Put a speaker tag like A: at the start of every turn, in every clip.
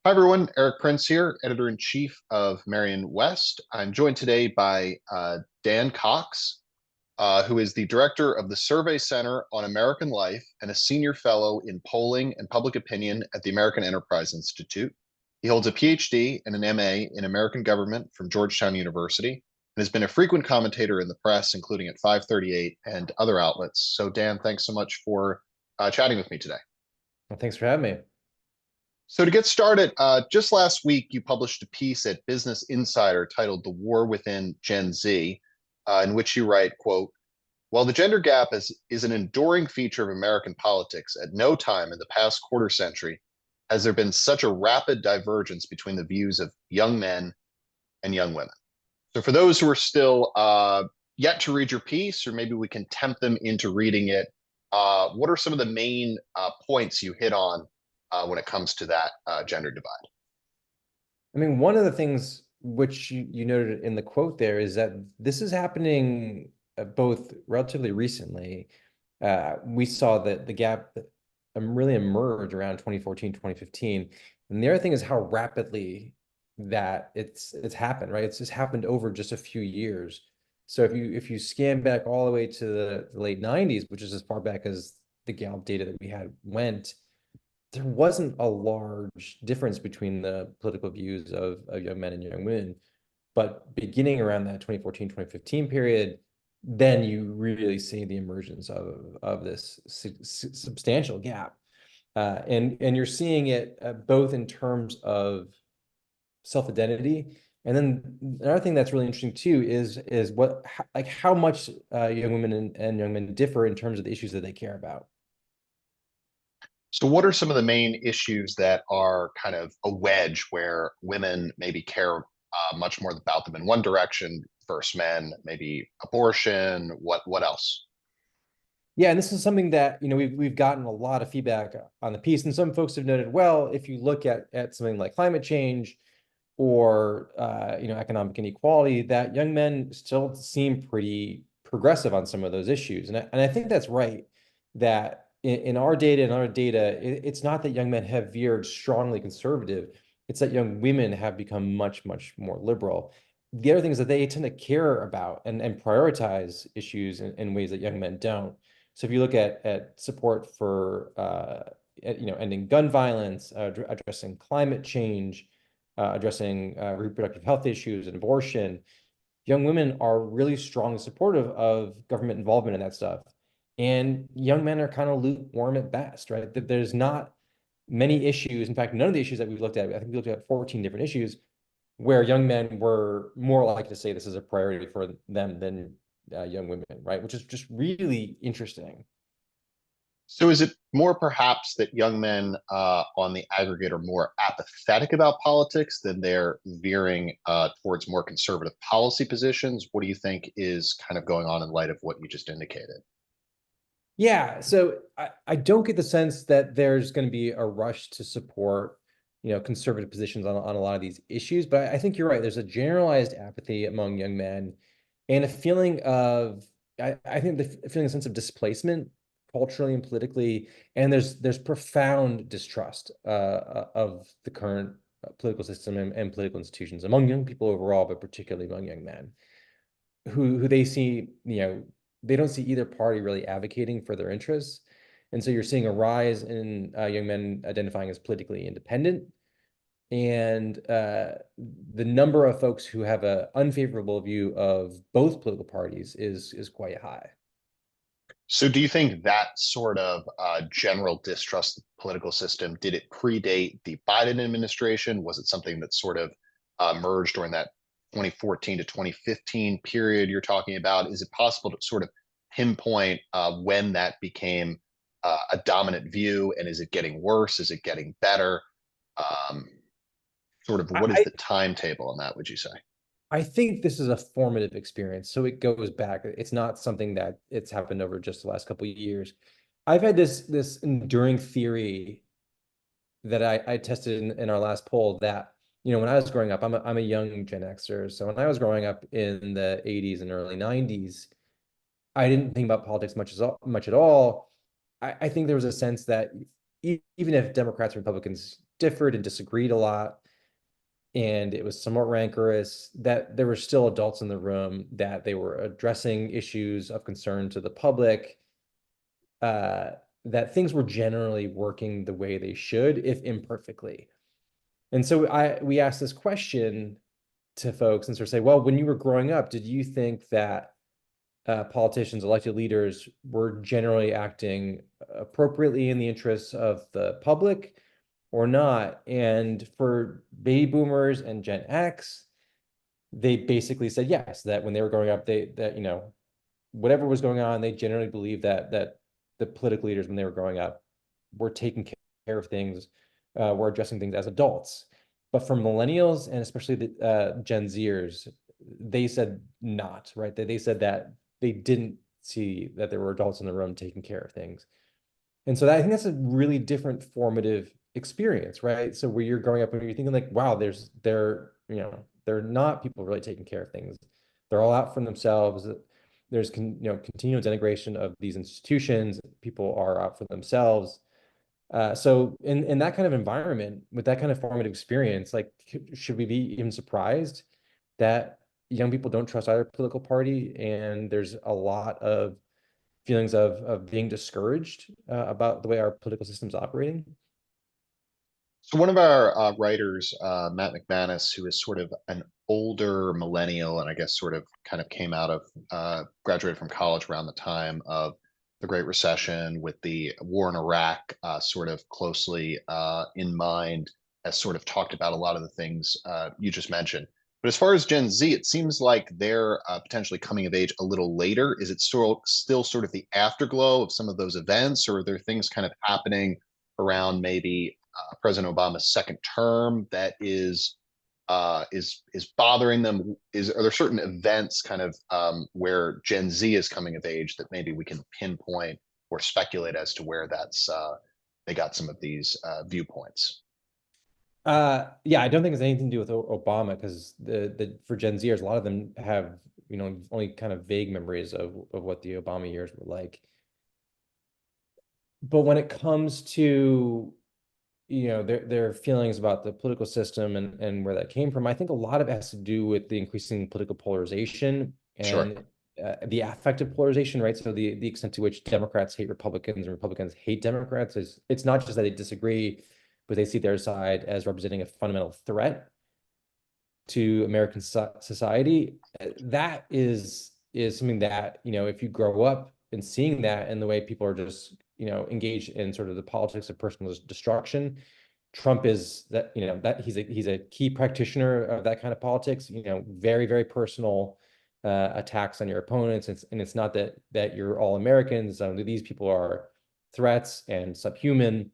A: Hi, everyone. Eric Prince here, editor-in-chief of Marion West. I'm joined today by Dan Cox, who is the director of the Survey Center on American Life and a senior fellow in polling and public opinion at the American Enterprise Institute. He holds a PhD and an MA in American government from Georgetown University and has been a frequent commentator in the press, including at 538 and other outlets. So, Dan, thanks so much for chatting with me today.
B: Well, thanks for having me.
A: So to get started, just last week you published a piece at Business Insider titled "The War Within Gen Z," in which you write, "quote While the gender gap is an enduring feature of American politics, at no time in the past quarter century has there been such a rapid divergence between the views of young men and young women." So for those who are still yet to read your piece, or maybe we can tempt them into reading it, what are some of the main points you hit on when it comes to that gender divide?
B: I mean, one of the things which you noted in the quote there is that this is happening both relatively recently. We saw that the gap really emerge around 2014, 2015. And the other thing is how rapidly that it's happened, right? It's just happened over just a few years. So if you scan back all the way to the late 90s, which is as far back as the Gallup data that we had went, there wasn't a large difference between the political views of young men and young women. But beginning around that 2014, 2015 period, then you really see the emergence of this substantial gap. And you're seeing it both in terms of self-identity. And then another thing that's really interesting too is how much young women and young men differ in terms of the issues that they care about.
A: So, what are some of the main issues that are kind of a wedge where women maybe care much more about them in one direction versus men? Maybe abortion. What else?
B: Yeah, and this is something that, we've gotten a lot of feedback on the piece, and some folks have noted, well, if you look at something like climate change or economic inequality, that young men still seem pretty progressive on some of those issues. And I think that's right, that in our data and our data, it's not that young men have veered strongly conservative, it's that young women have become much, much more liberal. The other thing is that they tend to care about and prioritize issues in ways that young men don't. So if you look at support for ending gun violence, addressing climate change, addressing reproductive health issues and abortion, young women are really strongly supportive of government involvement in that stuff. And young men are kind of lukewarm at best, right? That there's not many issues. In fact, none of the issues that we've looked at, I think we looked at 14 different issues where young men were more likely to say this is a priority for them than young women, right? Which is just really interesting.
A: So, is it more perhaps that young men on the aggregate are more apathetic about politics than they're veering towards more conservative policy positions? What do you think is kind of going on in light of what you just indicated?
B: Yeah, so I don't get the sense that there's going to be a rush to support, conservative positions on a lot of these issues, but I think you're right. There's a generalized apathy among young men and a feeling of, I think the feeling a sense of displacement culturally and politically, and there's profound distrust of the current political system and political institutions among young people overall, but particularly among young men who they see, they don't see either party really advocating for their interests. And so you're seeing a rise in young men identifying as politically independent. And the number of folks who have an unfavorable view of both political parties is quite high.
A: So, do you think that sort of general distrust of the political system, did it predate the Biden administration? Was it something that sort of emerged during that 2014 to 2015 period you're talking about? Is it possible to sort of pinpoint when that became a dominant view? And is it getting worse? Is it getting better? Um, Sort of what is
B: I,
A: the timetable on that, would you say?
B: I think this is a formative experience. So it goes back. It's not something that it's happened over just the last couple of years. I've had this enduring theory that I tested in our last poll that, when I was growing up, I'm a young Gen Xer. So when I was growing up in the 80s and early 90s, I didn't think about politics much at all. I think there was a sense that even if Democrats and Republicans differed and disagreed a lot, and it was somewhat rancorous, that there were still adults in the room, that they were addressing issues of concern to the public, uh, that things were generally working the way they should, if imperfectly. And so we asked this question to folks and sort of say, well, when you were growing up, did you think that politicians, elected leaders, were generally acting appropriately in the interests of the public or not? And for baby boomers and Gen X, they basically said yes, that when they were growing up, that whatever was going on, they generally believed that the political leaders, when they were growing up, were taking care of things, were addressing things as adults. But for millennials, and especially the Gen Zers, they said not, right? They said that they didn't see that there were adults in the room taking care of things. And so I think that's a really different formative experience, right? So where you're growing up and you're thinking like, wow, they're not people really taking care of things. They're all out for themselves. There's continual denigration of these institutions. People are out for themselves. So in that kind of environment, with that kind of formative experience, like, should we be even surprised that young people don't trust either political party? And there's a lot of feelings of being discouraged about the way our political system's operating.
A: So one of our writers, Matt McManus, who is sort of an older millennial, and I guess sort of kind of came out of graduated from college around the time of the Great Recession, with the war in Iraq sort of closely in mind, has sort of talked about a lot of the things you just mentioned. But as far as Gen Z, it seems like they're potentially coming of age a little later. Is it still sort of the afterglow of some of those events, or are there things kind of happening around maybe President Obama's second term that is bothering them? Are there certain events kind of where Gen Z is coming of age that maybe we can pinpoint or speculate as to where that's they got some of these viewpoints?
B: Yeah, I don't think it's anything to do with Obama, because the for Gen Zers, a lot of them have, only kind of vague memories of what the Obama years were like. But when it comes to, their feelings about the political system and where that came from, I think a lot of it has to do with the increasing political polarization
A: Sure.
B: and the affective polarization, right? So the extent to which Democrats hate Republicans and Republicans hate Democrats is, it's not just that they disagree, but they see their side as representing a fundamental threat to American society. That is something that, if you grow up and seeing that, and the way people are just, engaged in sort of the politics of personal destruction. Trump is that, that he's a key practitioner of that kind of politics, very, very personal attacks on your opponents. And it's not that you're all Americans. These people are threats and subhuman.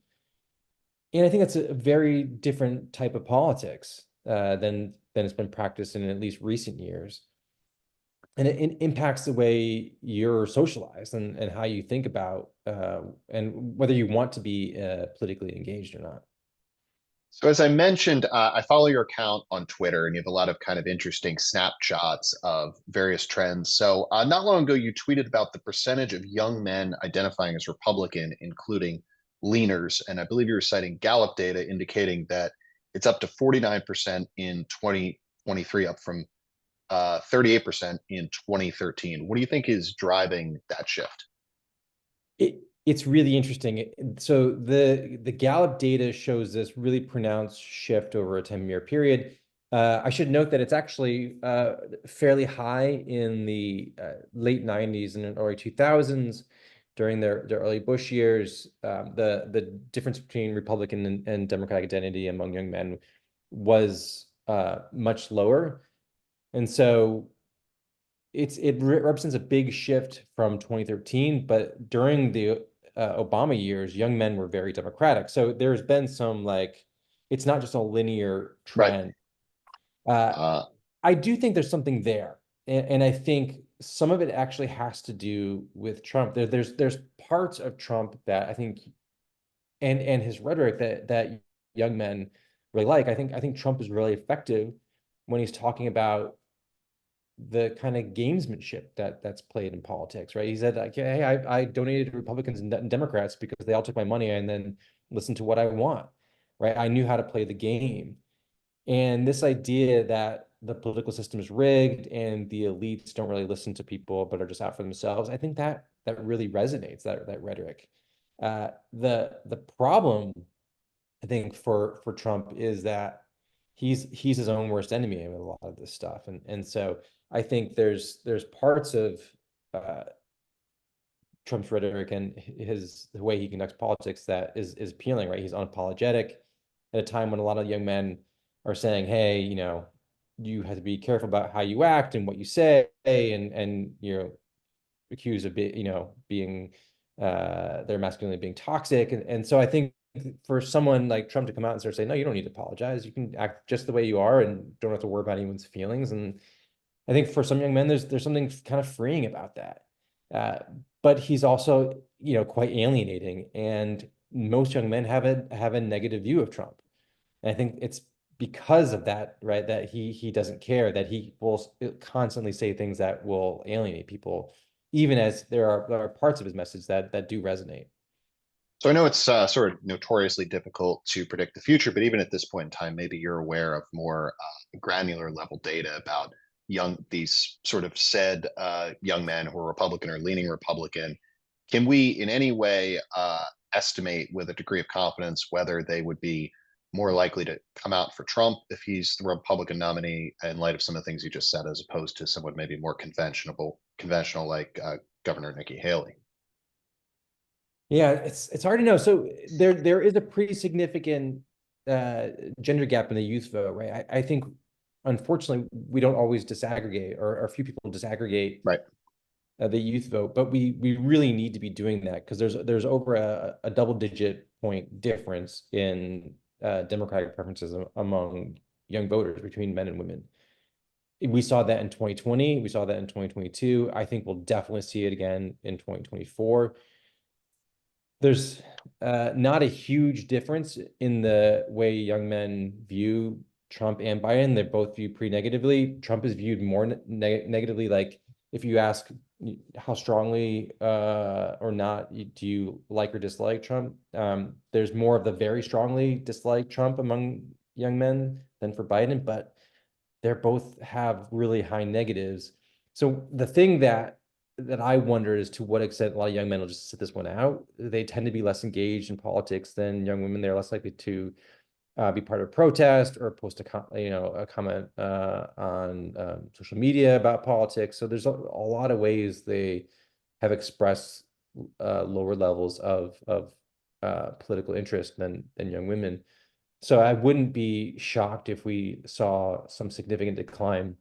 B: And I think it's a very different type of politics than it's been practiced in at least recent years. And it impacts the way you're socialized and how you think about and whether you want to be politically engaged or not.
A: So as I mentioned, I follow your account on Twitter, and you have a lot of kind of interesting snapshots of various trends. So not long ago, you tweeted about the percentage of young men identifying as Republican, including leaners, and I believe you were citing Gallup data indicating that it's up to 49% in 2023, up from 38% in 2013. What do you think is driving that shift?
B: It's really interesting. So the Gallup data shows this really pronounced shift over a 10-year period. I should note that it's actually fairly high in the late 90s and early 2000s during their early Bush years. The difference between Republican and Democratic identity among young men was much lower. And so it represents a big shift from 2013, but during the Obama years, young men were very Democratic. So there's been some, like, it's not just a linear
A: Right.
B: trend. Uh,
A: Uh,
B: I do think there's something there, and I think some of it actually has to do with Trump. There's parts of Trump that I think, and his rhetoric that young men really like. I think Trump is really effective when he's talking about the kind of gamesmanship that's played in politics, right? He said, like, hey, I donated to Republicans and Democrats because they all took my money and then listened to what I want. right? I knew how to play the game. And this idea that the political system is rigged and the elites don't really listen to people but are just out for themselves, I think that really resonates, that rhetoric. The problem, I think, for Trump is that he's his own worst enemy with a lot of this stuff. And so I think there's parts of uh, Trump's rhetoric and the way he conducts politics that is appealing, right? He's unapologetic at a time when a lot of young men are saying, "Hey, you have to be careful about how you act and what you say," and accused of being their masculinity being toxic, and so I think for someone like Trump to come out and start saying, "No, you don't need to apologize. You can act just the way you are and don't have to worry about anyone's feelings," and I think for some young men, there's something kind of freeing about that. Uh, but he's also, quite alienating, and most young men have a negative view of Trump. And I think it's because of that, right, that he doesn't care, that he will constantly say things that will alienate people, even as there are parts of his message that do resonate.
A: So I know it's sort of notoriously difficult to predict the future, but even at this point in time, maybe you're aware of more granular level data about these sort of said young men who are Republican or leaning Republican. Can we in any way estimate with a degree of confidence whether they would be more likely to come out for Trump if he's the Republican nominee in light of some of the things you just said, as opposed to someone maybe more conventional like Governor Nikki Haley?
B: Yeah, it's hard to know. So there is a pretty significant uh, gender gap in the youth vote, right? I think unfortunately we don't always disaggregate, or few people disaggregate
A: Right.
B: the youth vote, but we really need to be doing that because there's over a double-digit point difference in Democratic preferences among young voters between men and women. We saw that in 2020. We saw that in 2022. I think we'll definitely see it again in 2024. There's not a huge difference in the way young men view Trump and Biden. They're both viewed pretty negatively. Trump is viewed more negatively. Like if you ask how strongly or not do you like or dislike Trump, there's more of the very strongly dislike Trump among young men than for Biden, but they're both have really high negatives. So the thing that I wonder is to what extent a lot of young men will just sit this one out. They tend to be less engaged in politics than young women. They're less likely to be part of a protest or post a comment on social media about politics. So there's a lot of ways they have expressed lower levels of political interest than young women. So I wouldn't be shocked if we saw some significant decline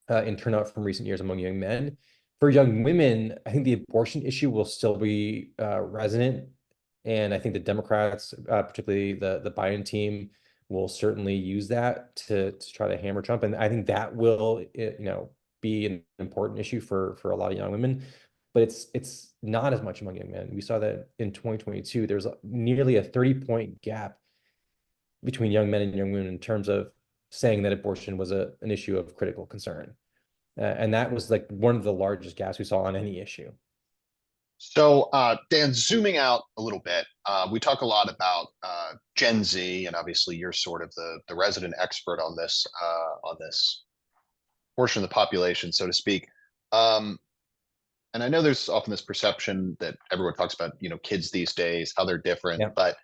B: in turnout from recent years among young men. For young women, I think the abortion issue will still be resonant, and I think the Democrats, particularly the Biden team, will certainly use that to try to hammer Trump, and I think that will be an important issue for a lot of young women. But it's not as much among young men. We saw that in 2022. There's nearly a 30-point gap between young men and young women in terms of saying that abortion was an issue of critical concern. And that was like one of the largest gaps we saw on any issue.
A: So, Dan, zooming out a little bit, we talk a lot about Gen Z, and obviously you're sort of the resident expert on this portion of the population, so to speak. Um, and I know there's often this perception that everyone talks about, kids these days, how they're different.
B: Yeah.
A: But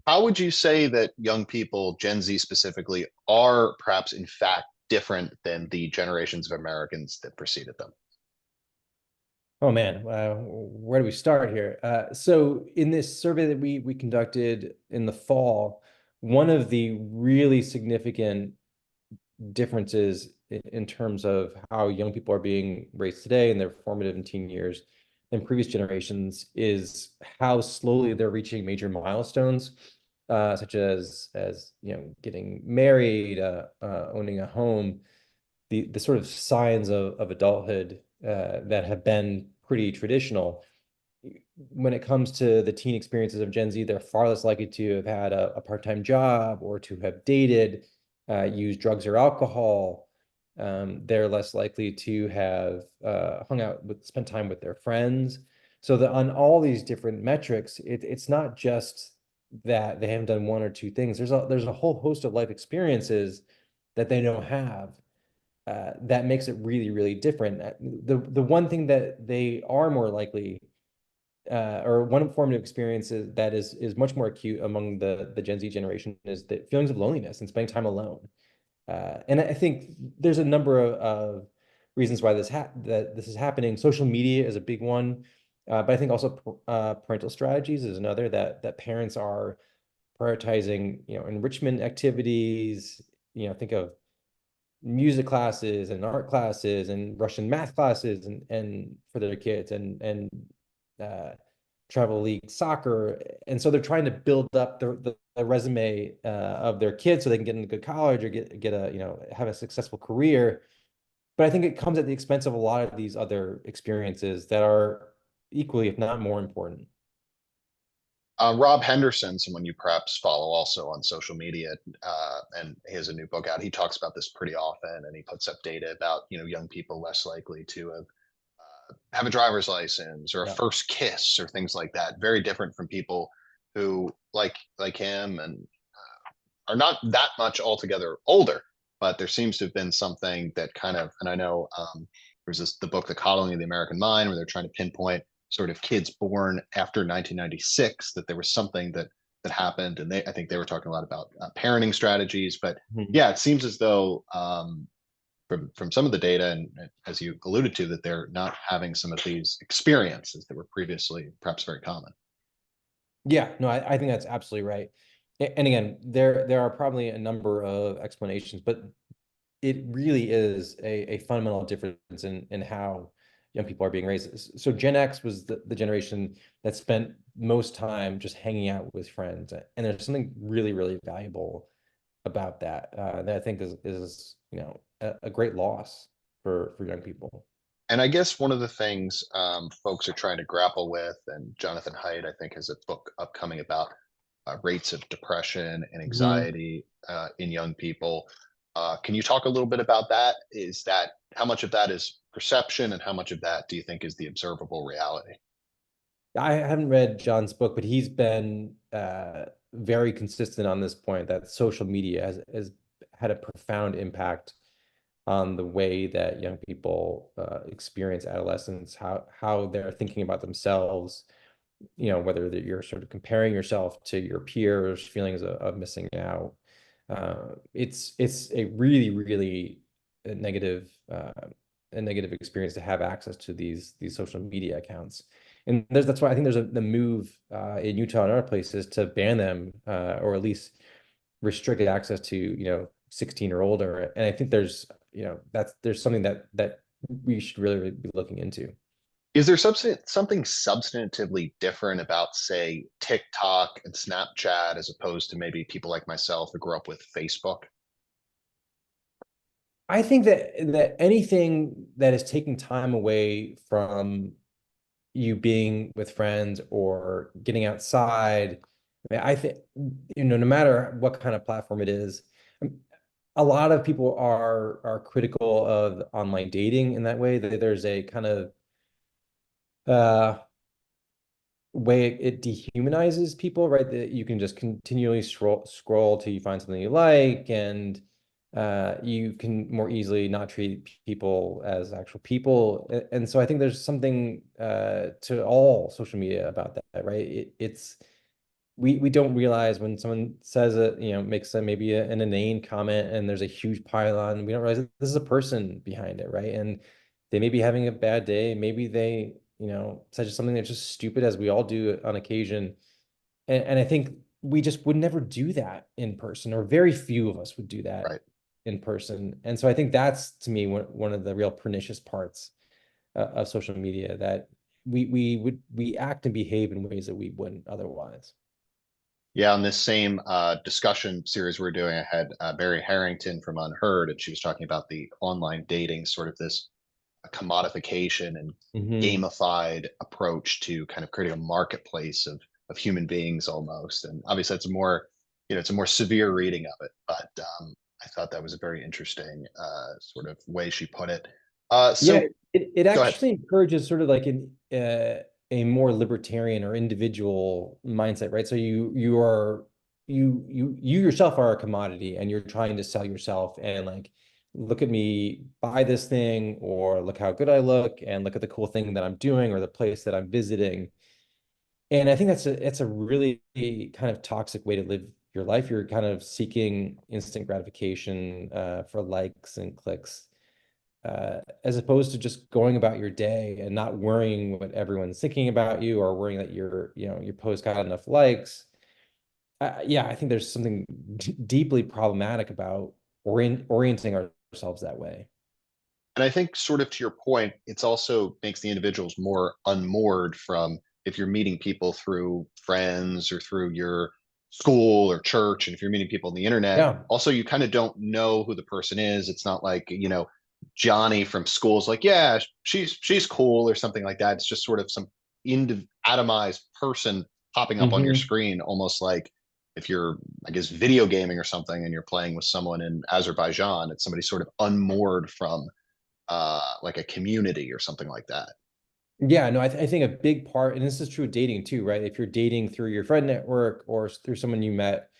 A: how would you say that young people, Gen Z specifically, are perhaps in fact different than the generations of Americans that preceded them?
B: Oh man, where do we start here? So in this survey that we conducted in the fall, one of the really significant differences in terms of how young people are being raised today in their formative and teen years than previous generations is how slowly they're reaching major milestones, such as getting married, owning a home, the sort of signs of adulthood that have been pretty traditional. When it comes to the teen experiences of Gen Z, they're far less likely to have had a part-time job or to have dated, used drugs or alcohol. They're less likely to have hung out spent time with their friends. So on all these different metrics, it's not just that they haven't done one or two things. There's a whole host of life experiences that they don't have, that makes it really, really different. The one thing that they are more likely, or one formative experiences that is much more acute among the Gen Z generation, is the feelings of loneliness and spending time alone. And I think there's a number of reasons why that this is happening. Social media is a big one, but I think also parental strategies is another, that parents are prioritizing, enrichment activities. Think of music classes and art classes and Russian math classes and for their kids, and uh, travel league soccer. And so they're trying to build up the resume of their kids so they can get into good college or get a, have a successful career. But I think it comes at the expense of a lot of these other experiences that are equally, if not more important.
A: Rob Henderson, someone you perhaps follow also on social media, and he has a new book out. He talks about this pretty often, and he puts up data about young people less likely to have a driver's license or a
B: Yeah.
A: first kiss or things like that. Very different from people who like him and are not that much altogether older. But there seems to have been something that kind of, and I know there's the book, The Coddling of the American Mind, where they're trying to pinpoint sort of kids born after 1996, that there was something that happened, and I think they were talking a lot about parenting strategies. But
B: Mhm.
A: yeah, it seems as though from some of the data, and as you alluded to, that they're not having some of these experiences that were previously perhaps very common.
B: Yeah, no, I think that's absolutely right. And again, there are probably a number of explanations, but it really is a fundamental difference in how young people are being raised. So Gen X was the generation that spent most time just hanging out with friends, and there's something really, really valuable about that, that I think is a great loss for young people.
A: And I guess one of the things folks are trying to grapple with, and Jonathan Haidt, I think, has a book upcoming about rates of depression and
B: Mhm.
A: anxiety in young people. Can you talk a little bit about that? Is that how much of that is perception, and how much of that do you think is the observable reality?
B: I haven't read John's book, but he's been very consistent on this point that social media has had a profound impact on the way that young people experience adolescence, how they're thinking about themselves, whether that you're sort of comparing yourself to your peers, feelings of missing out. It's a really, really negative, a negative experience to have access to these social media accounts. And that's why I think there's the move in Utah and other places to ban them, or at least restricted access to 16 or older. And I think there's something that we should really be looking into.
A: Is there something substantively different about, say, TikTok and Snapchat as opposed to maybe people like myself who grew up with Facebook?
B: I think that anything that is taking time away from you being with friends or getting outside, I think, no matter what kind of platform it is, a lot of people are critical of online dating in that way, that there's a kind of uh way it dehumanizes people, right? That you can just continually scroll till you find something you like, and you can more easily not treat people as actual people. And so I think there's something to all social media about that, right? It's we don't realize when someone says it, makes maybe an inane comment and there's a huge pylon. We don't realize that this is a person behind it, right? And they may be having a bad day. Maybe they, said something that's just stupid, as we all do on occasion. And I think we just would never do that in person, or very few of us would do that
A: Right.
B: in person. And so I think that's, to me, one of the real pernicious parts of social media, that we act and behave in ways that we wouldn't otherwise.
A: Yeah, on this same discussion series we're doing, I had Barry Harrington from Unheard, and she was talking about the online dating, sort of this commodification and
B: Hmm.
A: gamified approach to kind of creating a marketplace of human beings almost. And obviously, that's a more it's a more severe reading of it, but I thought that was a very interesting sort of way she put it.
B: Yeah,
A: So
B: it
A: go ahead.
B: actually encourages sort of like an a more libertarian or individual mindset, right? So you yourself are a commodity and you're trying to sell yourself and like look at me, buy this thing, or look how good I look and look at the cool thing that I'm doing or the place that I'm visiting. And I think that's a really kind of toxic way to live your life. You're kind of seeking instant gratification for likes and clicks, as opposed to just going about your day and not worrying what everyone's thinking about you or worrying that your post got enough likes. Yeah, I think there's something deeply problematic about orienting ourselves that way.
A: And I think, sort of to your point, it's also makes the individuals more unmoored from, if you're meeting people through friends or through your school or church, and if you're meeting people on the internet,
B: Yeah.
A: also you kind of don't know who the person is. It's not like, Johnny from school is like, yeah, she's cool or something like that. It's just sort of some atomized person popping up on your
B: Hmm.
A: screen, almost like if you're, I guess, video gaming or something and you're playing with someone in Azerbaijan, it's somebody sort of unmoored from like a community or something like that.
B: Yeah, no, I think a big part, and this is true of dating too, right? If you're dating through your friend network or through someone you met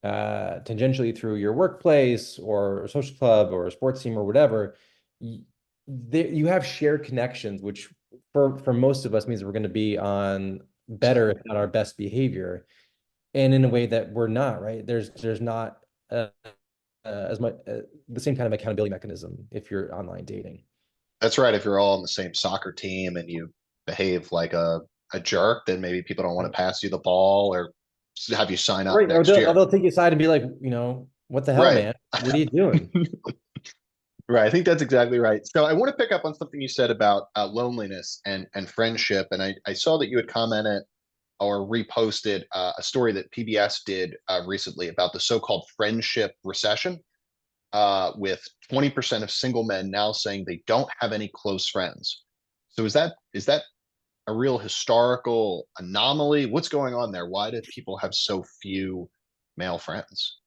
B: tangentially through your workplace or a social club or a sports team or whatever, you, you have shared connections, which for most of us means we're going to be on better, if not our best behavior, and in a way that we're not, right? There's not as much the same kind of accountability mechanism if you're online dating.
A: That's right. If you're all on the same soccer team and you behave like a jerk, then maybe people don't want to pass you the ball or have you sign up
B: Right. Or
A: next year.
B: they'll take you aside and be like, what the hell,
A: Right.
B: man? What are you doing?
A: Right. I think that's exactly right. So I want to pick up on something you said about loneliness and friendship. And I saw that you had commented or reposted a story that PBS did recently about the so-called friendship recession, with 20% of single men now saying they don't have any close friends. So is that a real historical anomaly? What's going on there? Why do people have so few male friends?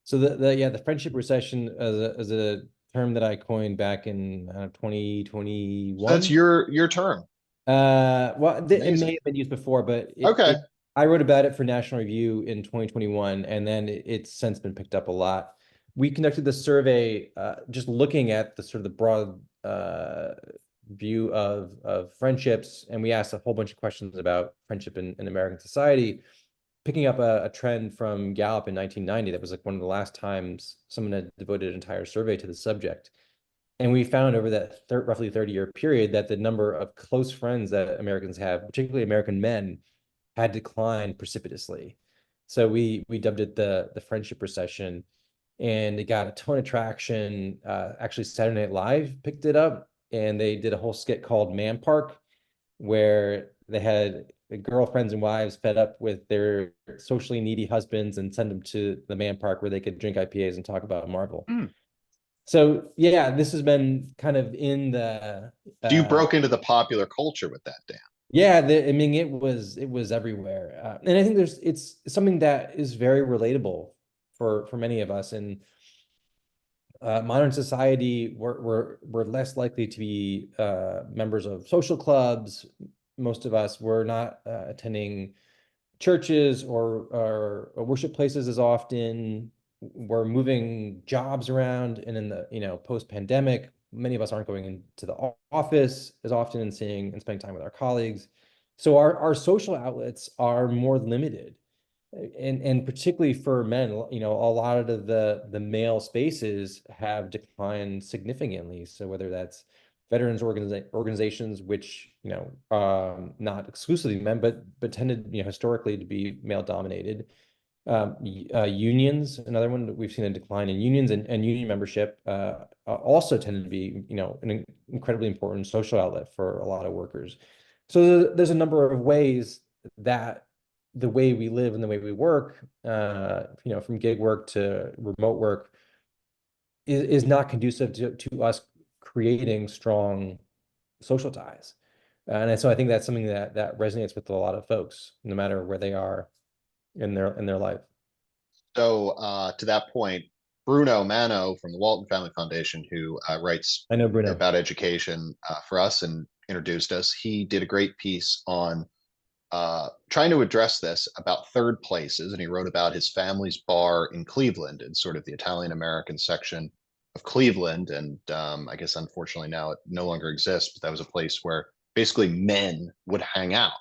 B: So the friendship recession as a term that I coined back in
A: So that's
B: 2021.
A: your term.
B: Well, it may
A: Amazing.
B: have been used before, but
A: Okay.
B: I wrote about it for National Review in 2021, and then it's since been picked up a lot. We conducted this survey, just looking at the sort of the broad view of friendships, and we asked a whole bunch of questions about friendship in American society, picking up a trend from Gallup in 1990. That was like one of the last times someone had devoted an entire survey to the subject. And we found over that roughly 30-year period that the number of close friends that Americans have, particularly American men, had declined precipitously. So we dubbed it the friendship recession, and it got a ton of traction. Actually, Saturday Night Live picked it up, and they did a whole skit called Man Park, where they had the girlfriends and wives fed up with their socially needy husbands and send them to the man park where they could drink IPAs and talk about Marvel.
A: Hmm.
B: So yeah, this has been kind of in the
A: So you
B: uh
A: broke into the popular culture with that, Dan.
B: yeah, I mean it was everywhere. And I think it's something that is very relatable for many of us in modern society. We're less likely to be members of social clubs. Most of us were not attending churches or worship places as often. We're moving jobs around, and in the post-pandemic, many of us aren't going into the office as often and seeing and spending time with our colleagues. So our social outlets are more limited, and particularly for men, a lot of the male spaces have declined significantly. So whether that's veterans organizations, which not exclusively men, but tended historically to be male dominated. Unions, another one that we've seen a decline in unions, and union membership also tended to be an incredibly important social outlet for a lot of workers. So there's a number of ways that the way we live and the way we work, from gig work to remote work, is not conducive to us creating strong social ties. And so I think that's something that resonates with a lot of folks, no matter where they are in their life.
A: So to that point, Bruno Mano from the Walton Family Foundation, who writes
B: I know Bruno.
A: about education for us and introduced us, he did a great piece on trying to address this about third places. And he wrote about his family's bar in Cleveland and sort of the Italian American section of Cleveland. And I guess unfortunately now it no longer exists, but that was a place where basically men would hang out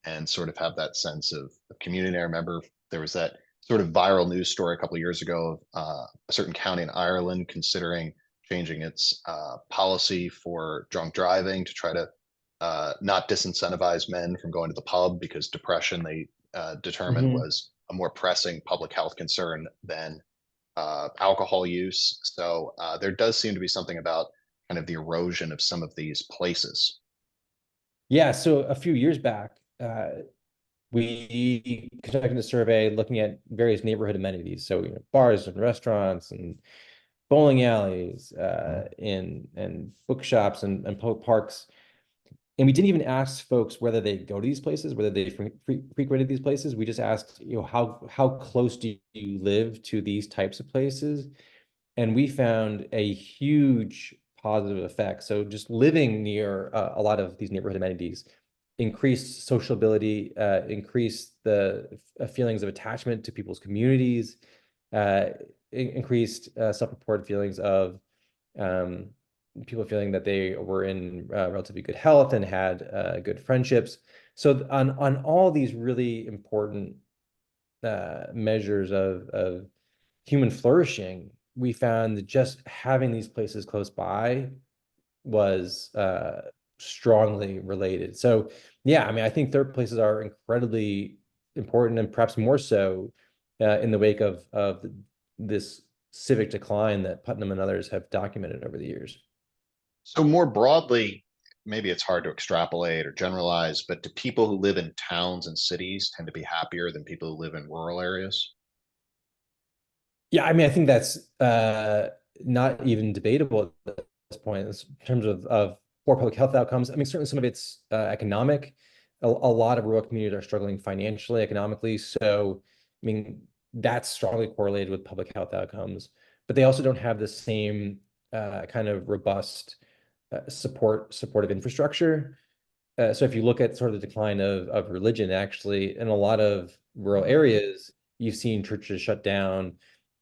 A: and sort of have that sense of community. I remember there was that sort of viral news story a couple of years ago of a certain county in Ireland considering changing its policy for drunk driving to try to not disincentivize men from going to the pub because depression they determined
B: Mhm.
A: was a more pressing public health concern than alcohol use. So there does seem to be something about kind of the erosion of some of these places.
B: Yeah, so a few years back, we conducted a survey looking at various neighborhood amenities. So, bars and restaurants and bowling alleys, and bookshops and public parks. And we didn't even ask folks whether they go to these places, whether they frequented these places. We just asked, how close do you live to these types of places? And we found a huge positive effect. So just living near a lot of these neighborhood amenities increased sociability, increased the feelings of attachment to people's communities, uh, increased self-reported feelings of um, people feeling that they were in relatively good health and had good friendships. So on all these really important measures of human flourishing, we found that just having these places close by was strongly related. So yeah, I mean, I think third places are incredibly important and perhaps more so in the wake of this civic decline that Putnam and others have documented over the years.
A: So more broadly, maybe it's hard to extrapolate or generalize, but do people who live in towns and cities tend to be happier than people who live in rural areas?
B: Yeah, I mean, I think that's not even debatable at this point in terms of poor public health outcomes. I mean, certainly some of it's economic. A lot of rural communities are struggling financially, economically. So, I mean, that's strongly correlated with public health outcomes. But they also don't have the same kind of robust supportive infrastructure. So if you look at sort of the decline of religion, actually, in a lot of rural areas, you've seen churches shut down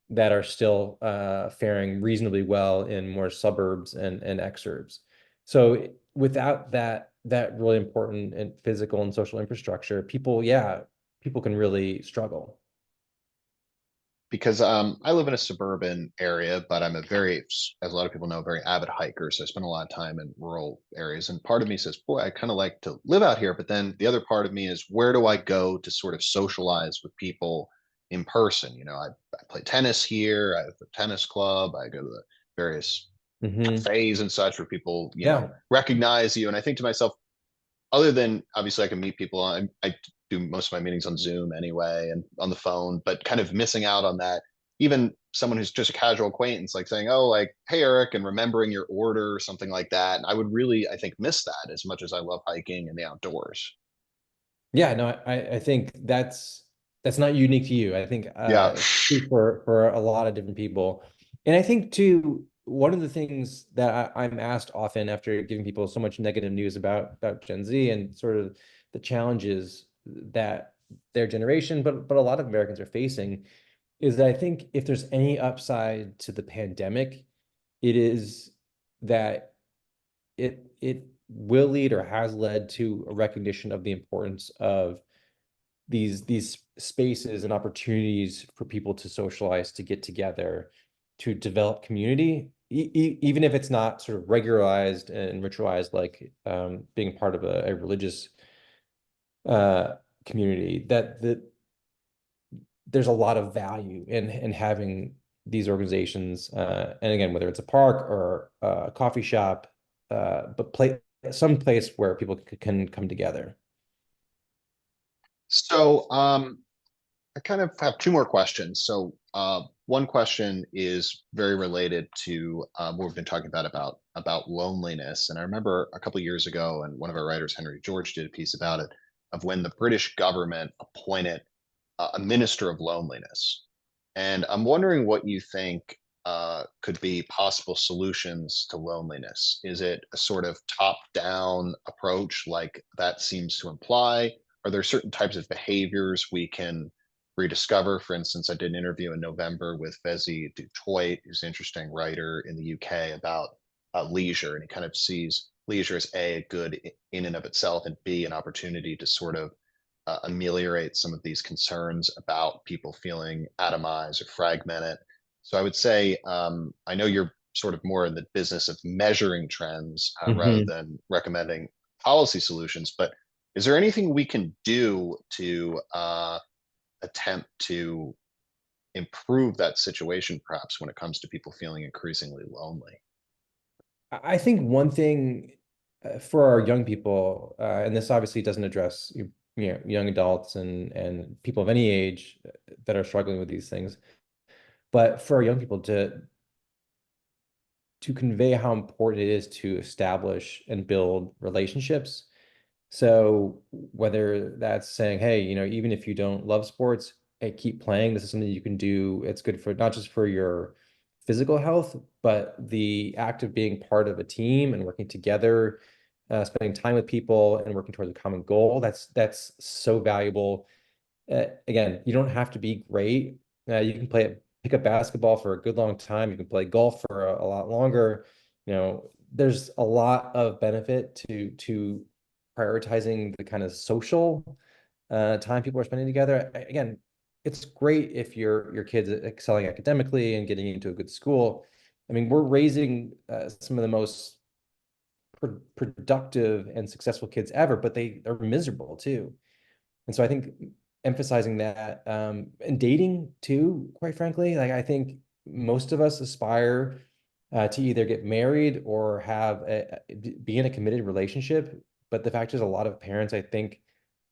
B: that are still faring reasonably well in more suburbs and exurbs. So without that really important and physical and social infrastructure, people can really struggle.
A: Because I live in a suburban area, but I'm a very, as a lot of people know, very avid hiker. So I spend a lot of time in rural areas. And part of me says, boy, I kind of like to live out here. But then the other part of me is, where do I go to sort of socialize with people in person? I play tennis here. I have a tennis club. I go to the various
B: Hmm.
A: cafes and such where people,
B: Yeah.
A: recognize you. And I think to myself, other than obviously I can meet people I do most of my meetings on Zoom anyway and on the phone, but kind of missing out on that. Even someone who's just a casual acquaintance, like saying, "Oh, like, hey, Eric," and remembering your order or something like that. And I would really, I think, miss that as much as I love hiking and the outdoors.
B: Yeah, no, I think that's not unique to you. I think
A: Yeah.
B: for a lot of different people. And I think too, one of the things that I'm asked often after giving people so much negative news about Gen Z and sort of the challenges that their generation, but a lot of Americans are facing, is that I think if there's any upside to the pandemic, it is that it will lead or has led to a recognition of the importance of these spaces and opportunities for people to socialize, to get together, to develop community, even if it's not sort of regularized and ritualized like being part of a religious uh, community. That there's a lot of value in having these organizations, and again, whether it's a park or a coffee shop, but some place where people can come together.
A: So I kind of have two more questions. So one question is very related to what we've been talking about loneliness. And I remember a couple of years ago, and one of our writers, Henry George, did a piece about it, of when the British government appointed a minister of loneliness. And I'm wondering what you think. could be possible solutions to loneliness? Is it a sort of top-down approach like that seems to imply? Are there certain types of behaviors we can rediscover? For instance, I did an interview in November with Vezi Dutoit, who's an interesting writer in the UK about leisure, and he kind of sees leisure as a good in and of itself, and B, an opportunity to sort of ameliorate some of these concerns about people feeling atomized or fragmented. So I would say, I know you're sort of more in the business of measuring trends rather
B: Mhm.
A: than recommending policy solutions, but is there anything we can do to attempt to improve that situation, perhaps when it comes to people feeling increasingly lonely?
B: I think one thing for our young people, and this obviously doesn't address young adults and people of any age that are struggling with these things, but for our young people to convey how important it is to establish and build relationships. So whether that's saying, hey, even if you don't love sports, hey, keep playing. This is something you can do. It's good for not just for your physical health, but the act of being part of a team and working together, spending time with people and working towards a common goal. That's so valuable. Again, you don't have to be great. You can pick up basketball for a good long time. You can play golf for a lot longer. There's a lot of benefit to prioritizing the kind of social time people are spending together. Again, it's great if your kids are excelling academically and getting into a good school. I mean, we're raising some of the most productive and successful kids ever, but they are miserable too. And so I think emphasizing that, and dating too, quite frankly, like I think most of us aspire to either get married or be in a committed relationship. But the fact is, a lot of parents, I think,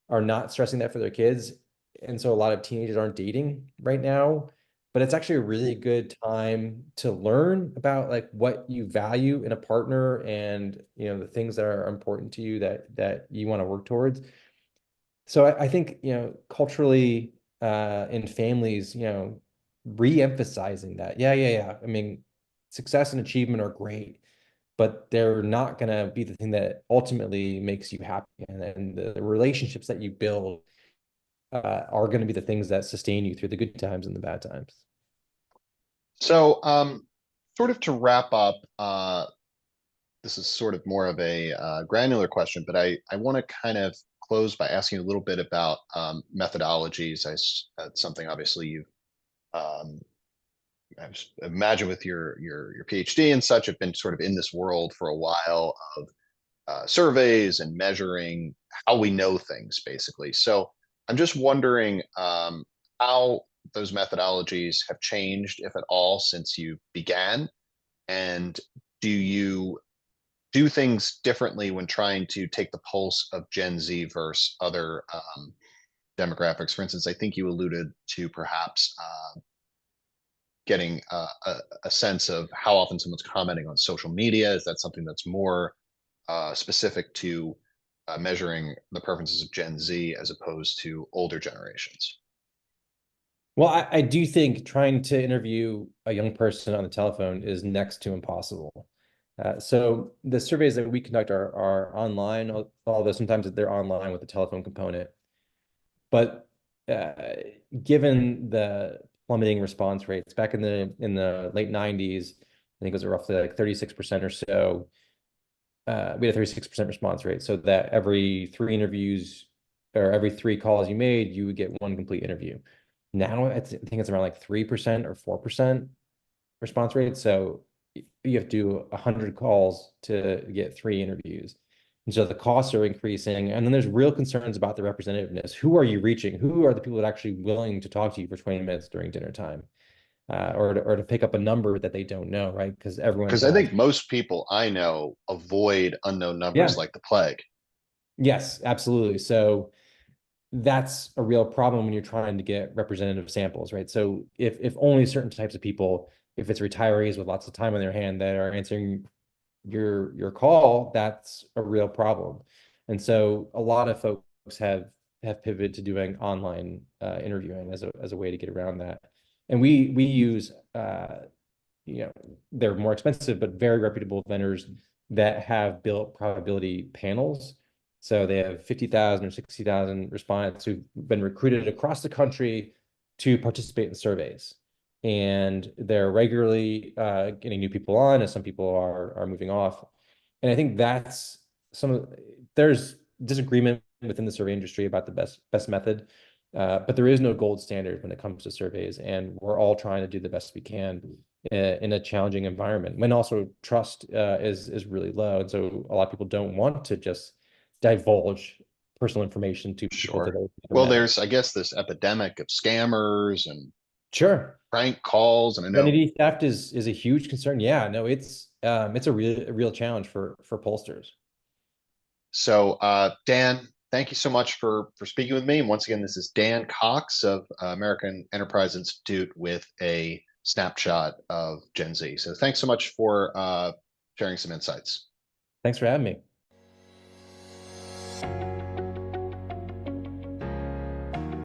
B: are not stressing that for their kids. And so a lot of teenagers aren't dating right now. But it's actually a really good time to learn about like what you value in a partner and the things that are important to you that you want to work towards. So I think, culturally, in families, re-emphasizing that. Yeah, yeah, yeah. I mean, success and achievement are great, but they're not going to be the thing that ultimately makes you happy. And then the relationships that you build are going to be the things that sustain you through the good times and the bad times.
A: So, sort of to wrap up, this is sort of more of a granular question, but I want to kind of close by asking a little bit about methodologies. That's something obviously you've um, imagine with your PhD and such have been sort of in this world for a while of surveys and measuring how we know things, basically. So I'm just wondering how those methodologies have changed, if at all, since you began, and do you do things differently when trying to take the pulse of Gen Z versus other demographics? For instance, I think you alluded to perhaps getting a sense of how often someone's commenting on social media. Is that something that's more specific to measuring the preferences of Gen Z as opposed to older generations?
B: Well, I do think trying to interview a young person on the telephone is next to impossible. So the surveys that we conduct are online, although sometimes they're online with a telephone component. But uh, given the plummeting response rates back in the late 90s, I think it was roughly like 36% or so. We had a 36% response rate, so that every three interviews or every three calls you made, you would get one complete interview. Now I think it's around like 3% or 4% response rate. So you have to do 100 calls to get three interviews. And so the costs are increasing. And then there's real concerns about the representativeness. Who are you reaching? Who are the people that are actually willing to talk to you for 20 minutes during dinner time? Or to pick up a number that they don't know, right? Because everyone's
A: Because I
B: got,
A: think most people I know avoid unknown numbers
B: yeah,
A: like the plague.
B: yes, absolutely. So that's a real problem when you're trying to get representative samples, right? So if only certain types of people, if it's retirees with lots of time on their hand that are answering your call, that's a real problem. And so a lot of folks have pivoted to doing online interviewing as a way to get around that. And we use they're more expensive, but very reputable vendors that have built probability panels. So they have 50,000 or 60,000 respondents who've been recruited across the country to participate in surveys. And they're regularly getting new people on, as some people are moving off. And I think that's there's disagreement within the survey industry about the best method. But there is no gold standard when it comes to surveys, and we're all trying to do the best we can in a challenging environment. When also trust is really low, and so a lot of people don't want to just divulge personal information to people that
A: Sure.
B: they've never
A: Well,
B: met.
A: there's, I guess, this epidemic of scammers and
B: Sure,
A: prank calls, and I know.
B: identity theft is a huge concern. Yeah, no, it's a real challenge for pollsters.
A: So, Dan, thank you so much for speaking with me. And once again, this is Dan Cox of American Enterprise Institute with a snapshot of Gen Z. So, thanks so much for sharing some insights.
B: Thanks for having me.